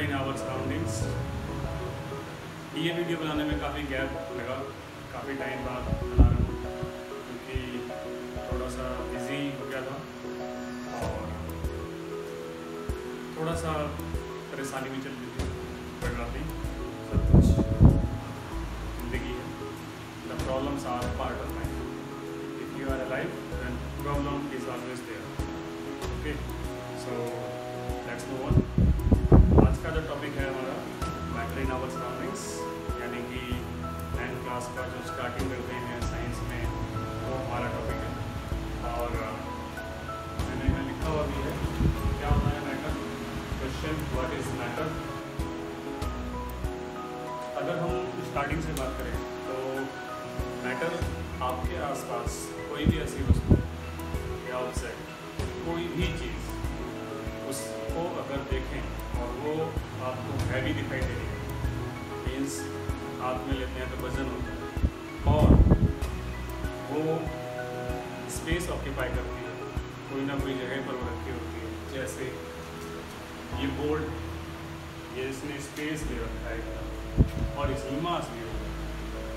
Matter in our surroundings. ये video बनाने में काफ़ी गैप लगा, काफ़ी टाइम बाद बना रहा हूँ क्योंकि थोड़ा सा बिज़ी हो गया था और थोड़ा सा परेशानी भी चल रही थी, पड़ रहा थी। सब कुछ ज़िंदगी है। The problems are part of life. If you are alive then problem is always there. Okay, so let's move on. आज का जो टॉपिक है हमारा मैटर इन आवर सराउंडिंग्स, यानी कि 9th क्लास का जो स्टार्टिंग करते हैं साइंस में, वो हमारा टॉपिक है। और मैंने यहाँ लिखा हुआ भी है क्या होता है matter. Question, what is matter. अगर हम स्टार्टिंग से बात करें तो मैटर आपके आसपास कोई भी ऐसी वस्तु या ऑब्जेक्ट, कोई भी चीज़, उसको अगर देखें और वो आपको हैवी दिखाई दे रही है, मीन्स हाथ में लेते हैं तो वजन होता है और वो स्पेस ऑक्यूपाई करती है, कोई ना कोई जगह पर वो रखी होती है। जैसे ये बोर्ड, ये इसने स्पेस ले रखा है और इसकी मास भी होगा,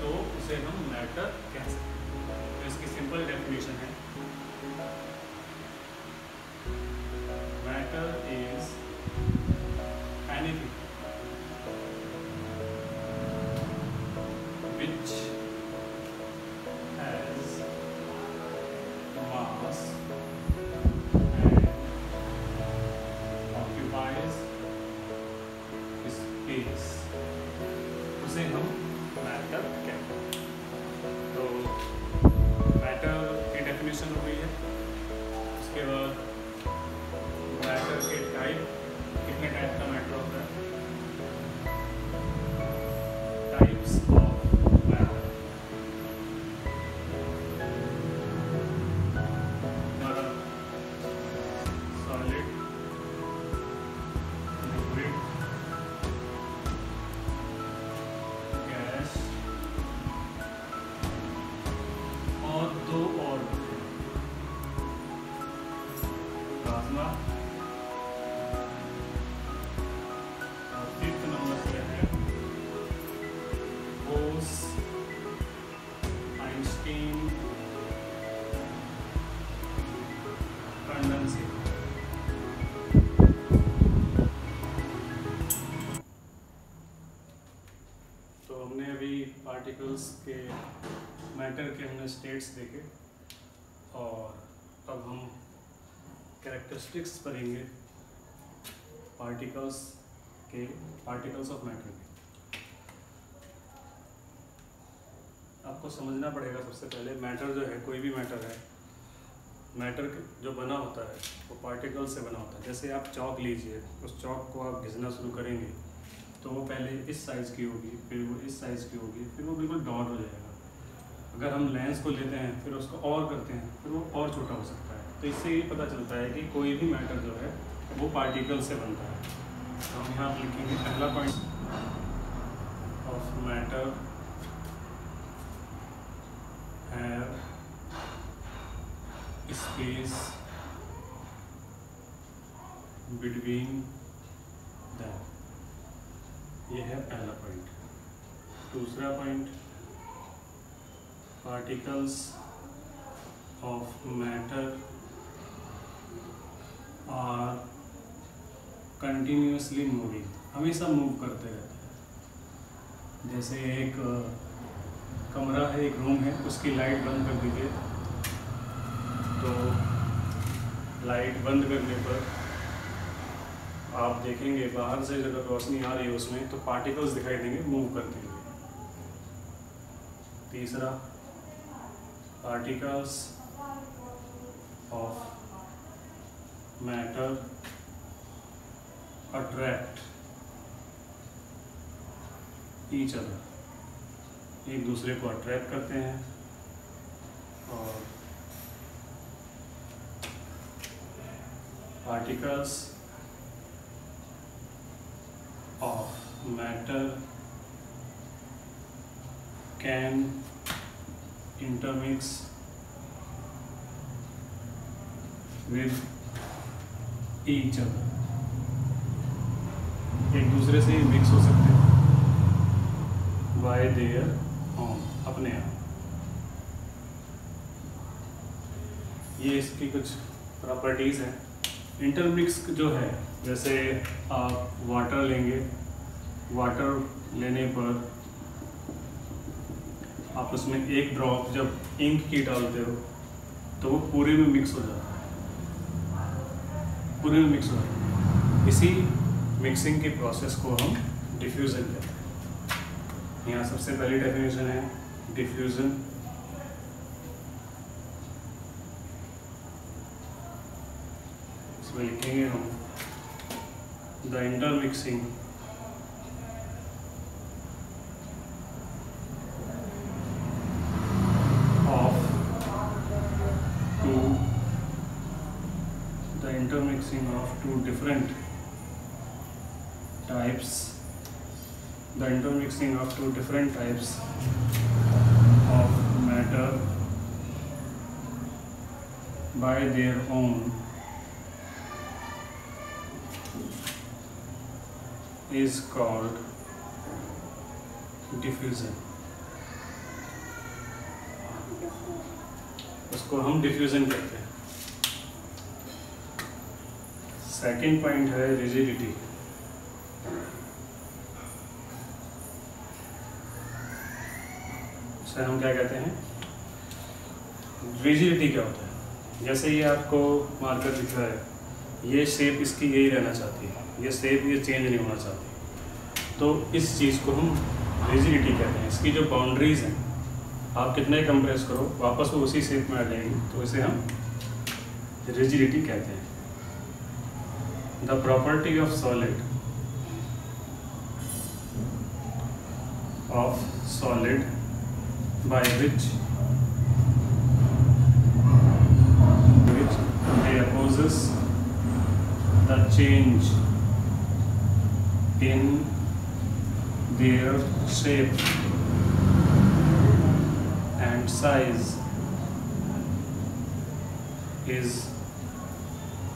तो उसे हम मैटर कह सकते हैं। तो इसकी सिंपल डेफिनेशन है, matter is anything which has mass and occupies space, उसे हम मैटर कहते हैं। तो मैटर की डेफिनेशन हो गई है। उसके बाद मैटर के टाइप, कितने टाइप का मैटर होता है, types of matter. Solid, liquid, gas और दो और प्लाज्मा। और फिफ्थ नंबर पे है बोस, आइंस्टीन, कंडेंसेट। तो हमने अभी पार्टिकल्स के मैटर के हमने स्टेट्स देखे और अब हम कैरेक्टरिस्टिक्स पढ़ेंगे पार्टिकल्स ऑफ मैटर के। आपको समझना पड़ेगा सबसे पहले, मैटर जो है, कोई भी मैटर है, मैटर जो बना होता है वो पार्टिकल से बना होता है। जैसे आप चौक लीजिए, उस चौक को आप घिसना शुरू करेंगे तो वो पहले इस साइज़ की होगी, फिर वो इस साइज़ की होगी, फिर वो बिल्कुल डॉट हो जाएगा। अगर हम लेंस को लेते हैं, फिर उसको और करते हैं, फिर वो और छोटा हो सकता है। तो इससे ये पता चलता है कि कोई भी मैटर जो है वो पार्टिकल से बनता है। तो हम यहाँ लिखेंगे पहला point of matter have space between them. ये है पहला पॉइंट। दूसरा point, particles of matter are continuously moving, हमेशा मूव करते रहते हैं। जैसे एक कमरा है, एक रूम है, उसकी लाइट बंद कर दीजिए तो लाइट बंद करने पर आप देखेंगे बाहर से जब रोशनी आ रही है उसमें तो पार्टिकल्स दिखाई देंगे मूव करते हुए। तीसरा, particles of matter attract each other, एक दूसरे को अट्रैक्ट करते हैं। और particles of matter can intermix with each other। एक दूसरे से मिक्स हो सकते हैं बाय देयर ओन, अपने आप। ये इसकी कुछ प्रॉपर्टीज़ हैं। इंटरमिक्स जो है, जैसे आप वाटर लेंगे, वाटर लेने पर आप उसमें एक ड्रॉप जब इंक की डालते हो तो वो पूरे में मिक्स हो जाता है, पूरे में मिक्स हो जाता है। इसी मिक्सिंग की प्रोसेस को हम डिफ्यूज़न कहते हैं। यहाँ सबसे पहली डेफिनेशन है डिफ्यूज़न। इसमें लिखेंगे हम the intermixing intermixing of two different types, the intermixing of two different types of matter by their own is called diffusion. उसको हम डिफ्यूजन कहते हैं। सेकेंड पॉइंट है रिजिडिटी। उसे हम क्या कहते हैं? रिजिडिटी क्या होता है? जैसे ये आपको मार्कर दिख रहा है, ये शेप इसकी यही रहना चाहती है, ये शेप ये चेंज नहीं होना चाहती, तो इस चीज़ को हम रिजिडिटी कहते हैं। इसकी जो बाउंड्रीज हैं, आप कितना ही कंप्रेस करो वापस वो उसी शेप में आ जाएंगी, तो इसे हम रिजिडिटी कहते हैं। The property of solid by which they opposes the change in their shape and size is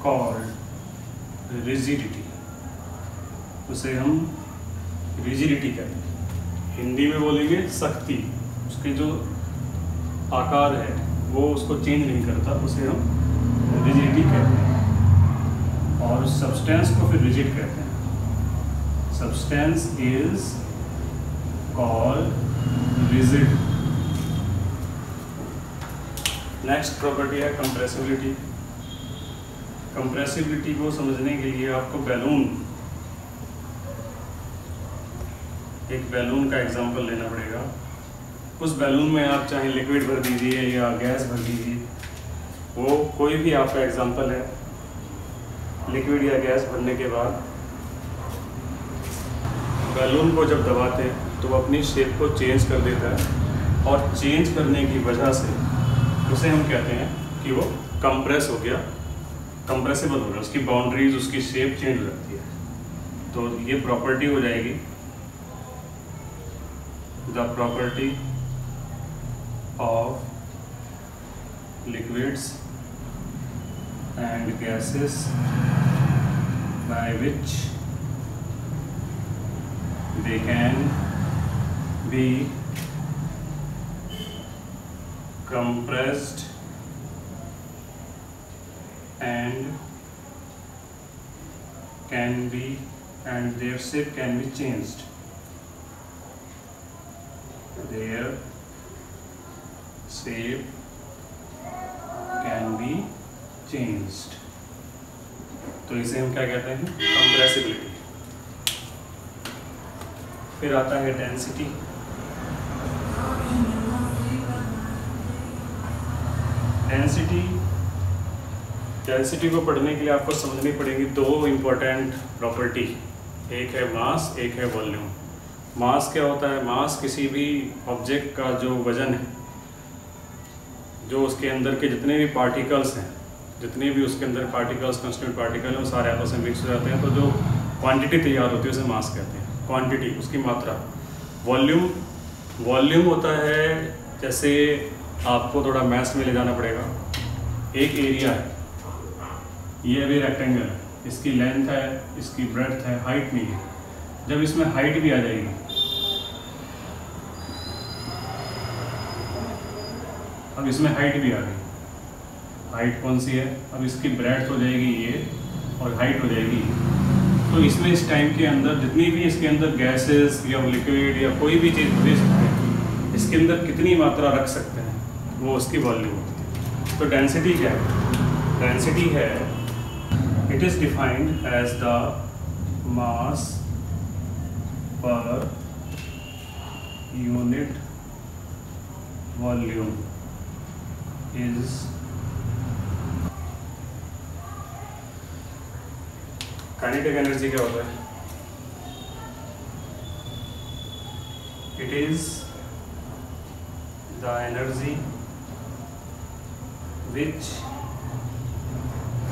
called rigidity. उसे हम रिजिडिटी कहते हैं। हिंदी में बोलेंगे सख्ती, उसके जो आकार है वो उसको चेंज नहीं करता, उसे हम रिजिडिटी कहते हैं। और उस सब्सटेंस को फिर रिजिड कहते हैं। Substance is called rigid. Next property है कंप्रेसिबिलिटी। कंप्रेसिबिलिटी को समझने के लिए आपको एक बैलून का एग्जांपल लेना पड़ेगा। उस बैलून में आप चाहे लिक्विड भर दीजिए या गैस भर दीजिए, वो कोई भी आपका एग्जांपल है। लिक्विड या गैस भरने के बाद बैलून को जब दबाते हैं तो वो अपनी शेप को चेंज कर देता है, और चेंज करने की वजह से उसे हम कहते हैं कि वो कंप्रेस हो गया, कंप्रेसिबल हो गया, उसकी बाउंड्रीज, उसकी शेप चेंज हो जाती है। तो ये प्रॉपर्टी हो जाएगी the property of liquids and gases by which they can be compressed and their shape can be changed. Their shape can be changed. तो इसे हम क्या कहते हैं? कंप्रेसिबिलिटी। फिर आता है डेंसिटी। डेंसिटी को पढ़ने के लिए आपको समझनी पड़ेगी दो इम्पोर्टेंट प्रॉपर्टी, एक है मास, एक है वॉल्यूम। मास क्या होता है? मास किसी भी ऑब्जेक्ट का जो वजन है, जो उसके अंदर के जितने भी पार्टिकल्स हैं, जितने भी उसके अंदर पार्टिकल्स, कंस्टिट्यूएंट पार्टिकल हैं, वो सारे आपस में मिक्स हो जाते हैं, तो जो क्वांटिटी तैयार होती है उसे मास कहते हैं। क्वांटिटी उसकी मात्रा। वॉल्यूम होता है, जैसे आपको थोड़ा मैथ्स में ले जाना पड़ेगा। एक एरिया है, ये अभी रेक्टेंगल है, इसकी लेंथ है, इसकी ब्रेड्थ है, हाइट नहीं है, जब इसमें हाइट भी आ जाएगी, अब इसमें हाइट भी आ गई, हाइट कौन सी है, अब इसकी ब्रेड्थ हो जाएगी ये और हाइट हो जाएगी। तो इसमें इस टाइम के अंदर जितनी भी इसके अंदर गैसेस या लिक्विड या कोई भी चीज़ दे सकते हैं, इसके अंदर कितनी मात्रा रख सकते हैं वो उसकी वॉल्यूम होती है। तो डेंसिटी क्या है? डेंसिटी है, it is defined as the mass per unit volume is kinetic energy क्या होता है? It is the energy which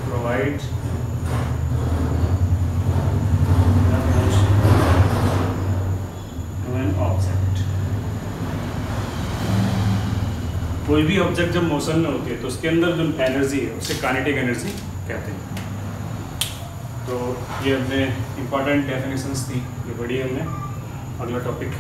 provide to an object. कोई भी ऑब्जेक्ट जब मोशन में होती है तो उसके अंदर जो एनर्जी है उसे काइनेटिक एनर्जी कहते हैं। तो ये हमने इम्पॉर्टेंट डेफिनेशंस थी, ये पढ़ी हमने। अगला टॉपिक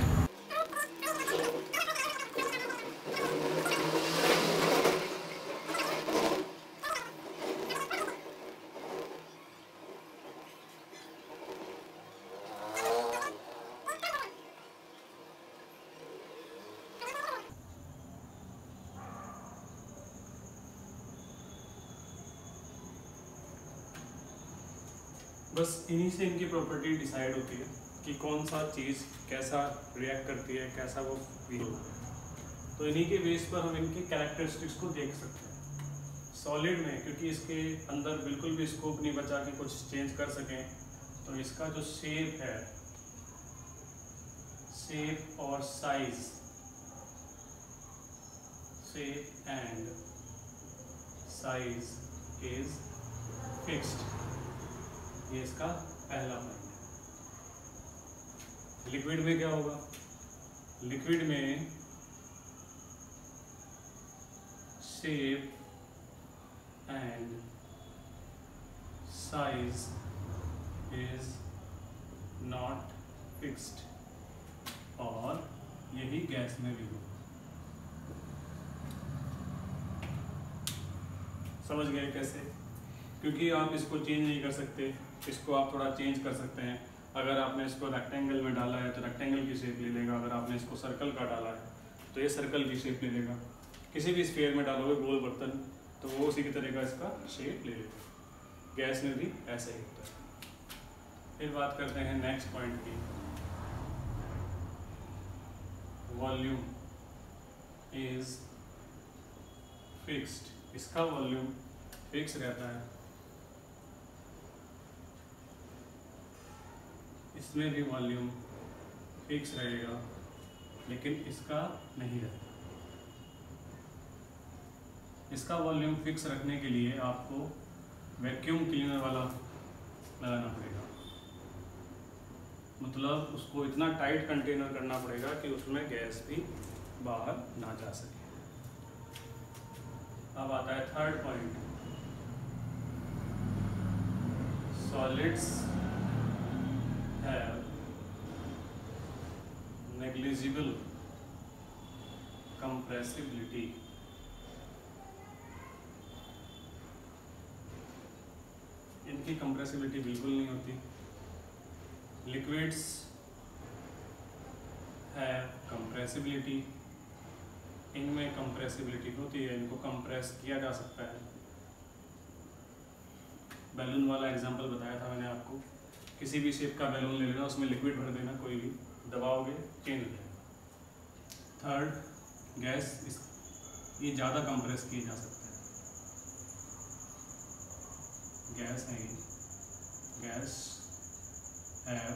बस इन्हीं से इनकी प्रॉपर्टी डिसाइड होती है कि कौन सा चीज़ कैसा रिएक्ट करती है, कैसा वो फील होता है। तो इन्हीं के बेस पर हम इनके कैरेक्टरिस्टिक्स को देख सकते हैं। सॉलिड में क्योंकि इसके अंदर बिल्कुल भी स्कोप नहीं बचा कि कुछ चेंज कर सकें, तो इसका जो शेप है, शेप और size, shape and size is fixed, ये इसका पहला पॉइंट है। लिक्विड में क्या होगा? लिक्विड में shape and size is not fixed, और यही गैस में भी होगा। समझ गए कैसे? क्योंकि आप इसको चेंज नहीं कर सकते, इसको आप थोड़ा चेंज कर सकते हैं। अगर आपने इसको रेक्टेंगल में डाला है तो रेक्टेंगल की शेप ले लेगा, अगर आपने इसको सर्कल का डाला है तो ये सर्कल की शेप ले लेगा। किसी भी स्फीयर में डालोगे गोल बर्तन तो वो उसी की तरह का इसका शेप ले लेगा। गैस में भी ऐसा ही होता है। फिर बात करते हैं नेक्स्ट पॉइंट की, वॉल्यूम इज फिक्स्ड। इसका वॉल्यूम फिक्स रहता है, इसमें भी वॉल्यूम फिक्स रहेगा, लेकिन इसका नहीं रहेगा। इसका वॉल्यूम फिक्स रखने के लिए आपको वैक्यूम क्लीनर वाला लगाना पड़ेगा, मतलब उसको इतना टाइट कंटेनर करना पड़ेगा कि उसमें गैस भी बाहर ना जा सके। अब आता है third point, solids have negligible compressibility। इनकी कंप्रेसिबिलिटी बिल्कुल नहीं होती। लिक्विड्स हैव कंप्रेसिबिलिटी, इनमें कंप्रेसिबिलिटी होती है, इनको कंप्रेस किया जा सकता है। बैलून वाला एग्जांपल बताया था मैंने आपको। किसी भी शेप का बैलून ले लेना, उसमें लिक्विड भर देना, कोई भी दबाओगे चेंज हो जाएगा। थर्ड, गैस, ये ज़्यादा कंप्रेस किया जा सकता है। गैस है, guys have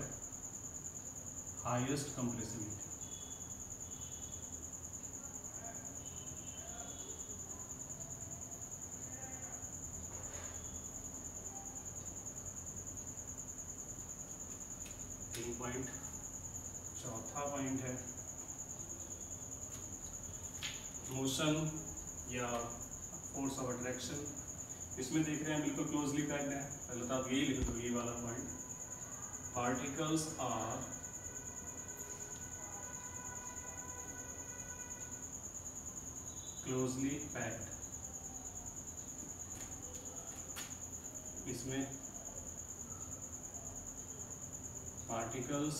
highest compressibility. Point, चौथा पॉइंट है मोशन या फोर्स ऑफ अट्रैक्शन। इसमें देख रहे हैं बिल्कुल क्लोजली पैक्ड है। पहले तो आप यही लिख दो, ये वाला point particles are closely packed. इसमें particles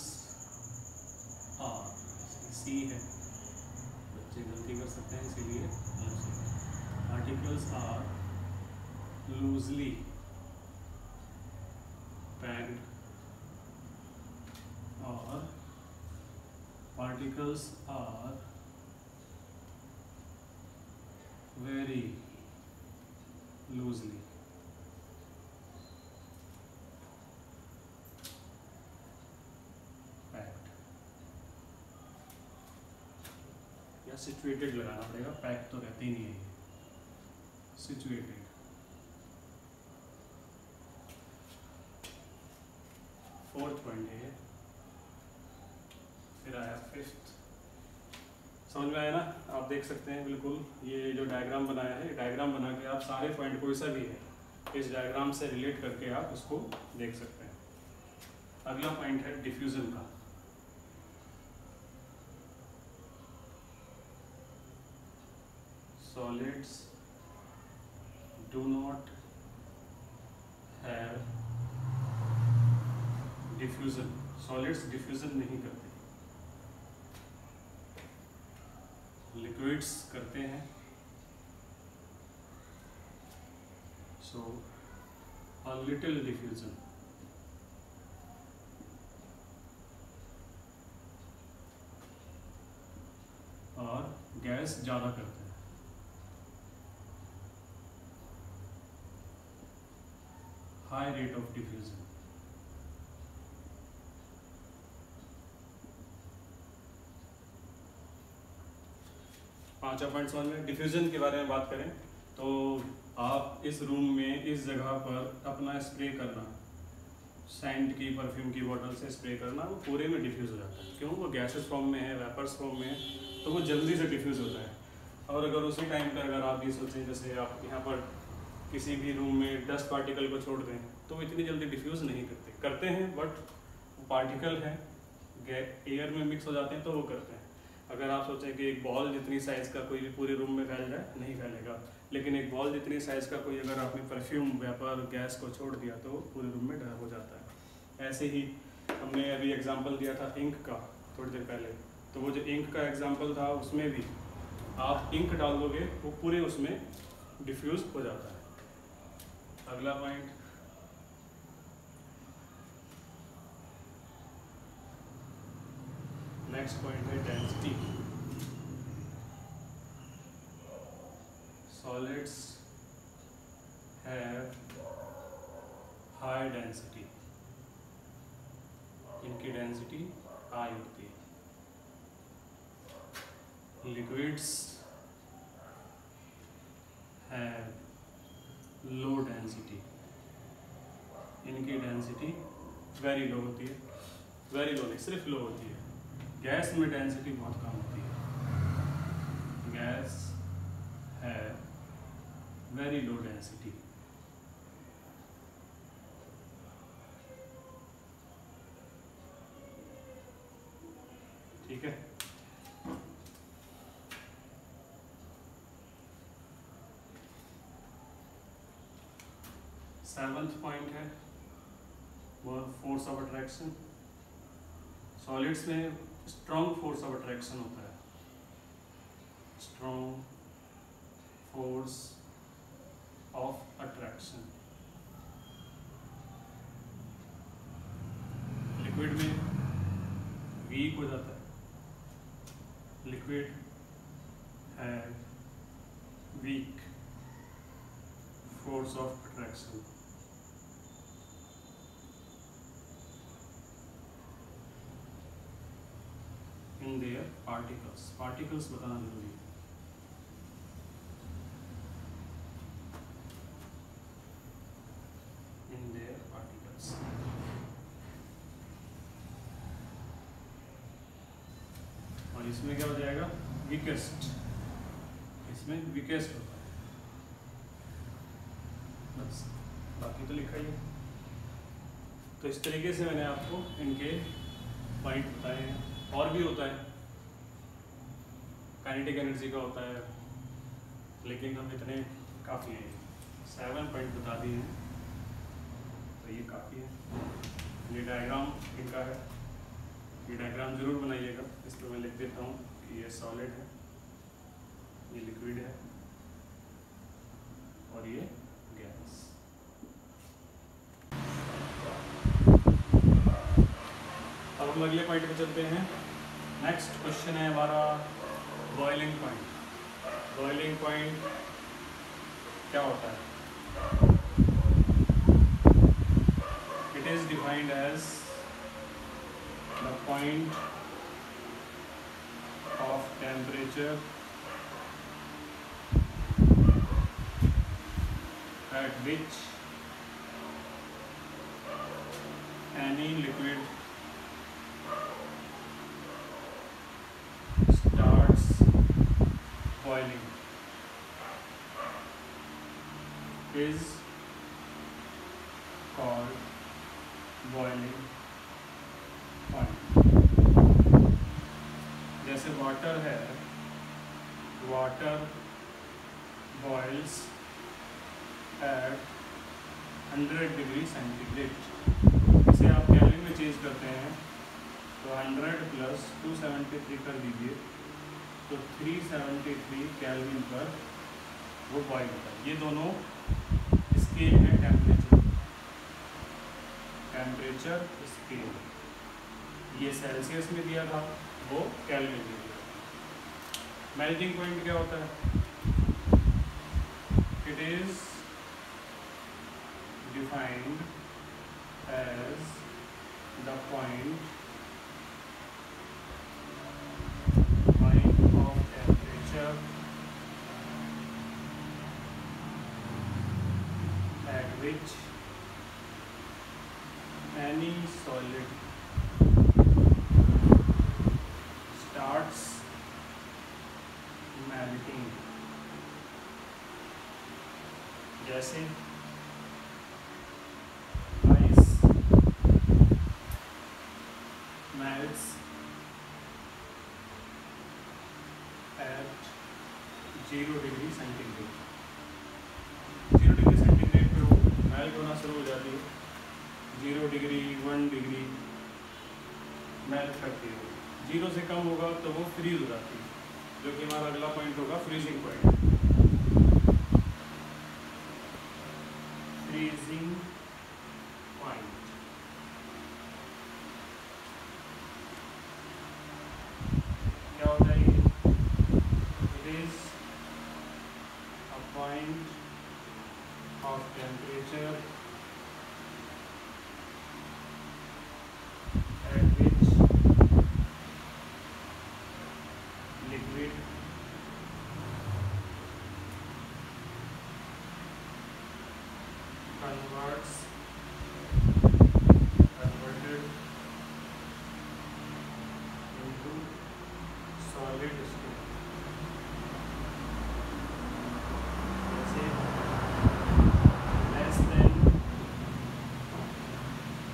are, सी है, बच्चे गलती कर सकते हैं इसीलिए particles are loosely packed और particles are very loosely packed. या situated लगाना पड़ेगा, पैक्ड तो रहते ही नहीं है, situated. फोर्थ पॉइंट है, फिर आया फिफ्थ। समझ में आया ना? आप देख सकते हैं बिल्कुल, ये जो डायग्राम बनाया है, डायग्राम बना के आप सारे पॉइंट कोई सा भी है इस डायग्राम से रिलेट करके आप उसको देख सकते हैं। अगला पॉइंट है डिफ्यूजन का। Solids do not have diffusion, solids diffusion नहीं करते, लिक्विड्स करते हैं। सो अ लिटिल डिफ्यूजन, और गैस ज़्यादा करते हैं। High rate of diffusion. पांचवा पॉइंट समझ में। डिफ्यूजन के बारे में बात करें तो आप इस रूम में इस जगह पर अपना स्प्रे करना, सेंट की, परफ्यूम की बोतल से स्प्रे करना, वो पूरे में डिफ्यूज़ हो जाता है। क्यों? वो गैसेस फॉर्म में है, वेपर्स फॉर्म में है, तो वो जल्दी से डिफ्यूज़ होता है। और अगर उसी टाइम पर अगर आप ये सोचें जैसे आप यहाँ पर किसी भी रूम में डस्ट पार्टिकल को छोड़ दें तो वो इतनी जल्दी डिफ्यूज़ नहीं करते हैं, बट पार्टिकल हैं, एयर में मिक्स हो जाते हैं तो वो करते हैं। अगर आप सोचें कि एक बॉल जितनी साइज़ का कोई भी पूरे रूम में फैल जाए, नहीं फैलेगा, लेकिन एक बॉल जितनी साइज़ का कोई अगर आपने परफ्यूम, वेपर, गैस को छोड़ दिया तो पूरे रूम में डर हो जाता है। ऐसे ही हमने अभी एग्जांपल दिया था इंक का थोड़ी देर पहले, तो वो जो इंक का एग्जांपल था उसमें भी आप इंक डाल दोगे वो पूरे उसमें डिफ्यूज़ हो जाता है। अगला पॉइंट, नेक्स्ट पॉइंट है density. Solids have high density, इनकी डेंसिटी हाई होती है। लिक्विड्स हैव लो डेंसिटी, इनकी डेंसिटी वेरी लो होती है। वेरी लो नहीं, सिर्फ लो होती है। गैस में डेंसिटी बहुत कम होती है। गैस है वेरी लो डेंसिटी। ठीक है। सेवंथ पॉइंट है वो फोर्स ऑफ अट्रैक्शन। सॉलिड्स में स्ट्रॉन्ग फोर्स ऑफ अट्रैक्शन होता है, strong force of attraction. Liquid में वीक हो जाता है, लिक्विड है weak force of attraction. In their particles, particles बताना जरूरी है। In their particles. और इसमें क्या हो जाएगा? वीकेस्ट, इसमें वीकेस्ट होता है। बस, बाकी तो लिखा ही है। तो इस तरीके से मैंने आपको इनके पॉइंट बताए हैं। और भी होता है, काइनेटिक एनर्जी का होता है, लेकिन हम इतने काफ़ी हैं, 7 पॉइंट बता दिए हैं, तो ये काफ़ी है। ये डायग्राम इनका है, ये डायग्राम ज़रूर बनाइएगा। इस पर मैं लिख देता हूँ कि ये सॉलिड है, ये लिक्विड है और ये गैस। अब हम अगले पॉइंट पे चलते हैं। नेक्स्ट क्वेश्चन है हमारा बॉइलिंग पॉइंट। बॉइलिंग पॉइंट क्या होता है? It is defined as the point of temperature at which any liquid starts boiling is called boiling point। जैसे वाटर है, water boils at 100 degree centigrade. इसे आप केल्विन में चेंज करते हैं तो 100 प्लस 273 कर दीजिए तो 373 केल्विन पर वो बॉइल होता है। ये दोनों स्केल है टेम्परेचर स्केल। ये सेल्सियस में दिया था, वो केल्विन में दिया था। मेल्टिंग पॉइंट क्या होता है? It is defined as the point of temperature at which any solid starts melting। जैसे melts at 0 degree centigrade. 0 degree centigrade पे वो मेल्ट होना शुरू हो जाती है। 0 डिग्री 1 डिग्री मेल्ट करती है। 0 से कम होगा तो वो फ्रीज हो जाती है, जो कि हमारा अगला पॉइंट होगा फ्रीजिंग पॉइंट। फ्रीजिंग पॉइंट क्या होता है? It is a point of temperature at which liquid converted into solid state। जैसे less than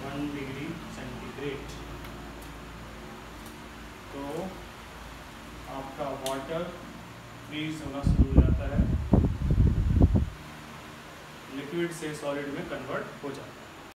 1 डिग्री सेंटीग्रेड, तो आपका वाटर फ्रीज होना शुरू हो जाता है, लिक्विड से सॉलिड में कन्वर्ट हो जाता है।